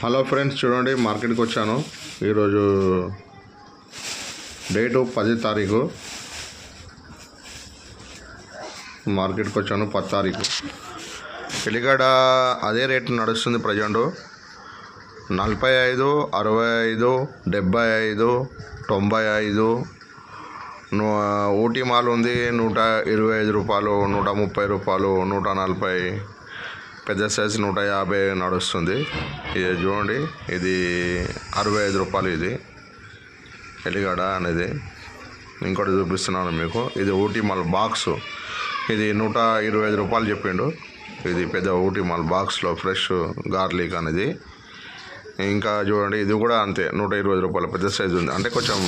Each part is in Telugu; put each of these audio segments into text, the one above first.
హలో ఫ్రెండ్స్, చూడండి మార్కెట్కి వచ్చాను. ఈరోజు డేటు 10 తారీఖు. మార్కెట్కి వచ్చాను 10 తారీఖు. ఎల్లిగడ్డ అదే రేటు నడుస్తుంది ప్రజెంట్. 45, 65, 75, 95. ఊటీ మాల్ ఉంది 125 రూపాయలు, 130 రూపాయలు, 140. పెద్ద సైజు 150 నడుస్తుంది. ఇది చూడండి, ఇది 65 రూపాయలు. ఇది ఎల్లిగడ్డ అనేది. ఇంకోటి చూపిస్తున్నాను మీకు. ఇది ఊటీ మాల్ బాక్స్. ఇది 125 రూపాయలు చెప్పిండు. ఇది పెద్ద ఊటీ మాల్ బాక్స్లో ఫ్రెష్ గార్లిక్ అనేది. ఇంకా చూడండి, ఇది కూడా అంతే 120 రూపాయలు. పెద్ద సైజు ఉంది, అంటే కొంచెం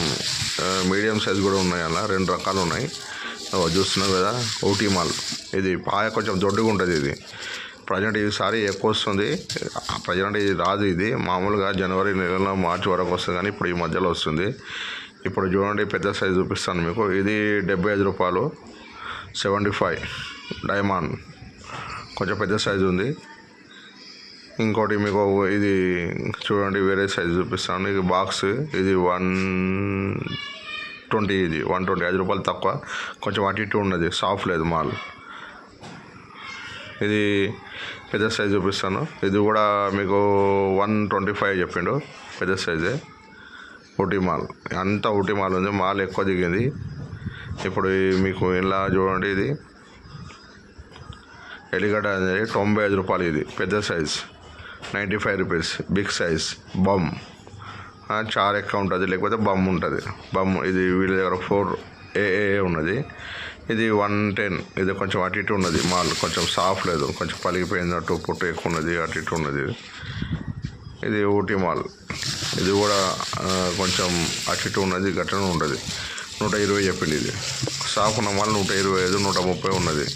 మీడియం సైజు కూడా ఉన్నాయి. అలా 2 రకాలు ఉన్నాయి. చూస్తున్నావు కదా, ఊటీ మాల్. ఇది పాయ కొంచెం దొడ్డుగా ఉంటుంది. ఇది ప్రజెంట్ ఈసారి ఎక్కువ వస్తుంది. ప్రజెంట్ ఇది రాదు. ఇది మామూలుగా జనవరి నెలలో మార్చి వరకు వస్తుంది, కానీ ఇప్పుడు ఈ మధ్యలో వస్తుంది. ఇప్పుడు చూడండి, పెద్ద సైజు చూపిస్తాను మీకు. ఇది 75 రూపాయలు. 75 డైమండ్, కొంచెం పెద్ద సైజు ఉంది. ఇంకోటి మీకు ఇది చూడండి, వేరే సైజు చూపిస్తాను. ఇది బాక్స్. ఇది 120. ఇది 125 రూపాయలు తక్కువ, కొంచెం అటు ఇటు ఉన్నది, సాఫ్ట్ లేదు మాల్. ఇది పెద్ద సైజు చూపిస్తాను. ఇది కూడా మీకు 125 చెప్పిండు. పెద్ద సైజే ఊటీ మాల్. అంతా ఊటీ మాల్ ఉంది. మాల్ ఎక్కువ దిగింది. ఇప్పుడు మీకు ఇలా చూడండి, ఇది ఎల్లిగడ్డ అనేది 95 రూపాయలు. ఇది పెద్ద సైజ్ 95 రూపీస్. బిగ్ సైజ్ బమ్. చార్ ఎక్కువ ఉంటుంది, లేకపోతే బమ్ ఉంటుంది. బమ్ ఇది వీళ్ళ దగ్గర 4AA ఉన్నది. ఇది 110. ఇది కొంచెం అటు ఇటు ఉన్నది మాల్, కొంచెం సాఫ్ట్ లేదు, కొంచెం పలిగిపోయినట్టు, పొట్టు ఎక్కువ ఉన్నది, అటు ఇటు ఉన్నది. ఇది ఊటీ మాల్. ఇది కూడా కొంచెం అటు ఇటు ఉన్నది, గట్లనే ఉంటుంది. 120 చెప్పింది. ఇది సాఫ్ట్ ఉన్న మాల్ 125, 130 ఉన్నది.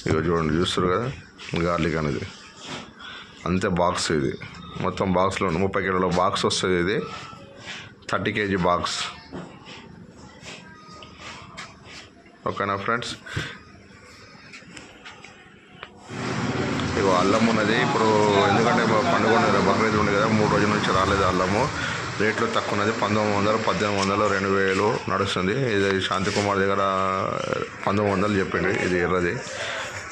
ఇక చూడండి, చూస్తారు కదా, గార్లిక్ అనేది అంతే. బాక్స్ ఇది మొత్తం బాక్స్లో 30 కిలోల బాక్స్ వస్తుంది. ఇది 30 kg బాక్స్. ఓకేనా ఫ్రెండ్స్? ఇగో అల్లం ఉన్నది. ఇప్పుడు ఎందుకంటే పండుగ ఉన్నది, బక్రీద్ ఉంది కదా, 3 రోజుల నుంచి రాలేదు అల్లము. రేట్లు తక్కువ ఉన్నది. 1900, 1800, 2000 నడుస్తుంది. ఇది శాంతికుమార్ దగ్గర 1900 చెప్పిండు. ఇది ఎర్రది,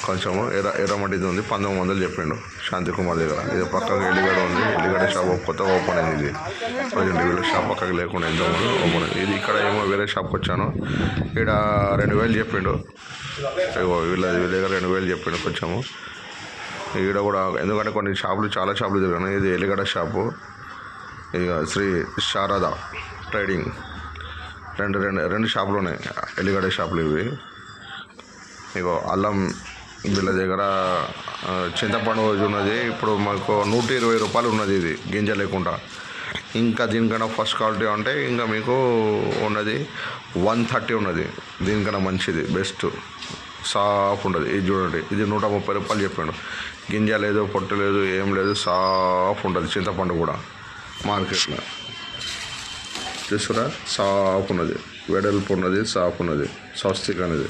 కొంచెము ఎర్రమట్టిది ఉంది. 1900 చెప్పిండు శాంతికుమార్ దగ్గర. ఇది పక్కకు ఎల్లిగడ్డ ఉంది. ఎల్లిగడ్డ షాప్ కొత్తగా ఓపెన్ అయింది. ఇది ప్రజెంట్ వీళ్ళ షాప్ పక్కకు లేకుండా ఎంతోమంది ఓపెన్ అయింది. ఇది ఇక్కడ ఏమో వేరే షాప్కి వచ్చాను. ఇక్కడ 2000 చెప్పిండు. వీళ్ళ దగ్గర 2000 చెప్పిండు కొంచెము. ఈడ కూడా ఎందుకంటే కొన్ని షాపులు, చాలా షాపులు తిరిగాను. ఇది ఎల్లిగడ్డ షాపు. ఇక శ్రీ శారద ట్రేడింగ్. రెండు షాపులు ఉన్నాయి, ఎల్లిగడ్డ షాపులు ఇవి. ఇగో అల్లం వీళ్ళ దగ్గర. చింతపండు ఉన్నది. ఇప్పుడు మాకు 120 రూపాయలు ఉన్నది. ఇది గింజ లేకుండా. ఇంకా దీనికన్నా ఫస్ట్ క్వాలిటీ అంటే ఇంకా మీకు ఉన్నది 130 ఉన్నది. దీనికన్నా మంచిది, బెస్ట్, సాఫ్ ఉండదు. ఇది చూడండి, ఇది 130 రూపాయలు చెప్పాడు. గింజ లేదు, పొట్టు లేదు, ఏం లేదు, సాఫ్ ఉంటుంది. చింతపండు కూడా మార్కెట్లో చూసారా, సాఫ్ ఉన్నది, వెడల్పు ఉన్నది, సాఫ్ ఉన్నది. స్వస్తిక్ అనేది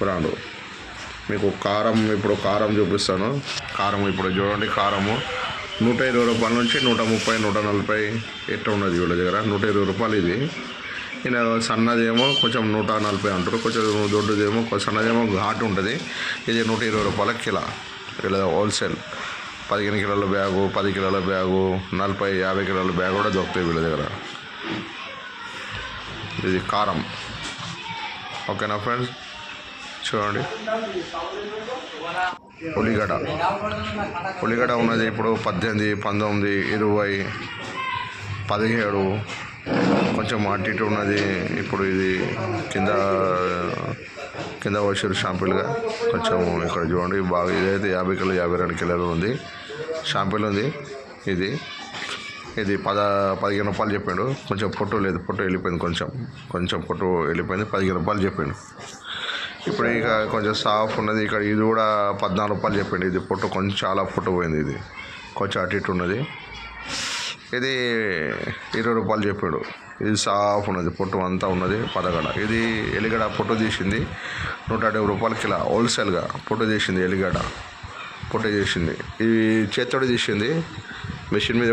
బ్రాండు. మీకు కారం, ఇప్పుడు కారం చూపిస్తాను. కారం ఇప్పుడు చూడండి, కారము 120 రూపాయల నుంచి 130, 140 ఎట్లా ఉన్నది వీళ్ళ దగ్గర. 120 రూపాయలు ఇది. ఇలా సన్నదేమో కొంచెం 140 అంటారు, కొంచెం దొడ్డుదేమో, సన్నదేమో ఘాటు ఉంటుంది. ఇది 120 రూపాయల కిలో. ఇలా హోల్సేల్ 15 కిలోల బ్యాగు, 10 కిలోల బ్యాగు, 40, 50 కిలోల బ్యాగ్ కూడా దొరుకుతాయి వీళ్ళ దగ్గర. ఇది కారం. ఓకేనా ఫ్రెండ్స్? చూడండి, ఉల్లిగడ్డ ఉన్నది ఇప్పుడు 18, 19, 20, 17, కొంచెం అటు ఇటు ఉన్నది. ఇప్పుడు ఇది కింద వచ్చారు షాంపిల్గా కొంచెం. ఇక్కడ చూడండి బాగా. ఇదైతే 50 కిలో, 52 కిలోలు ఉంది. షాంపిల్ ఉంది. ఇది 15 రూపాయలు చెప్పాడు. కొంచెం పొట్టు లేదు, పొట్టు వెళ్ళిపోయింది, కొంచెం పొట్టు వెళ్ళిపోయింది. 15 రూపాయలు చెప్పాడు. ఇప్పుడు ఇక కొంచెం సాఫ్ ఉన్నది. ఇక్కడ ఇది కూడా 14 రూపాయలు చెప్పండి. ఇది పొట్టు కొంచెం చాలా పొట్టు పోయింది. ఇది కొంచెం అటు ఇటు ఉన్నది. ఇది 20 రూపాయలు చెప్పాడు. ఇది సాఫ్ ఉన్నది, పొట్టు అంతా ఉన్నది. పదగడ. ఇది ఎల్లిగడ్డ పొట్టు తీసింది 170 రూపాయల కిలో. హోల్సేల్గా పొట్టు తీసింది. ఎల్లిగడ్డ పొట్టు చేసింది. ఇది చేత్తోడి తీసింది. మెషిన్ మీద